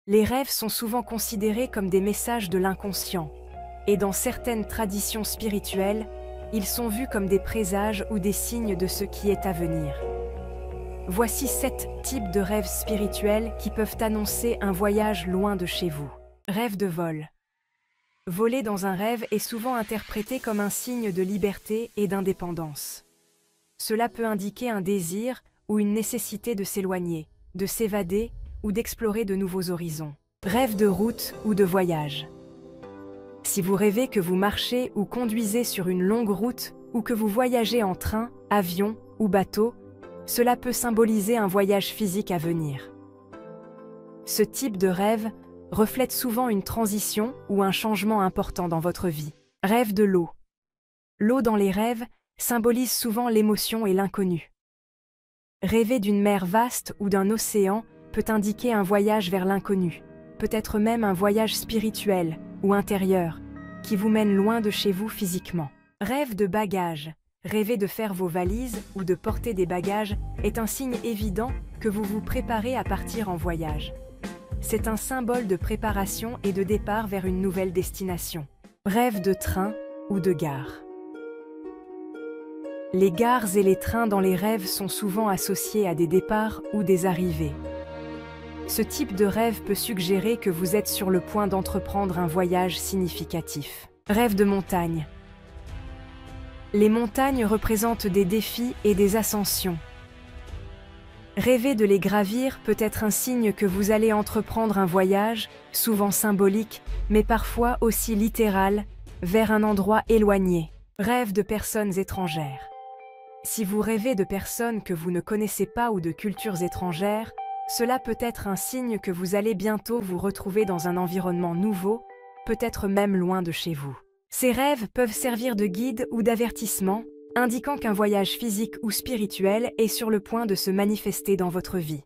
Les rêves sont souvent considérés comme des messages de l'inconscient, et dans certaines traditions spirituelles, ils sont vus comme des présages ou des signes de ce qui est à venir. Voici 7 types de rêves spirituels qui peuvent annoncer un voyage loin de chez vous. Rêve de vol. Voler dans un rêve est souvent interprété comme un signe de liberté et d'indépendance. Cela peut indiquer un désir ou une nécessité de s'éloigner, de s'évader ou d'explorer de nouveaux horizons. Rêve de route ou de voyage. Si vous rêvez que vous marchez ou conduisez sur une longue route ou que vous voyagez en train, avion ou bateau, cela peut symboliser un voyage physique à venir. Ce type de rêve reflète souvent une transition ou un changement important dans votre vie. Rêve de l'eau. L'eau dans les rêves symbolise souvent l'émotion et l'inconnu. Rêver d'une mer vaste ou d'un océan peut indiquer un voyage vers l'inconnu, peut-être même un voyage spirituel ou intérieur, qui vous mène loin de chez vous physiquement. Rêve de bagages. Rêver de faire vos valises ou de porter des bagages est un signe évident que vous vous préparez à partir en voyage. C'est un symbole de préparation et de départ vers une nouvelle destination. Rêve de train ou de gare. Les gares et les trains dans les rêves sont souvent associés à des départs ou des arrivées. Ce type de rêve peut suggérer que vous êtes sur le point d'entreprendre un voyage significatif. Rêve de montagne. Les montagnes représentent des défis et des ascensions. Rêver de les gravir peut être un signe que vous allez entreprendre un voyage, souvent symbolique, mais parfois aussi littéral, vers un endroit éloigné. Rêve de personnes étrangères. Si vous rêvez de personnes que vous ne connaissez pas ou de cultures étrangères, cela peut être un signe que vous allez bientôt vous retrouver dans un environnement nouveau, peut-être même loin de chez vous. Ces rêves peuvent servir de guide ou d'avertissement, indiquant qu'un voyage physique ou spirituel est sur le point de se manifester dans votre vie.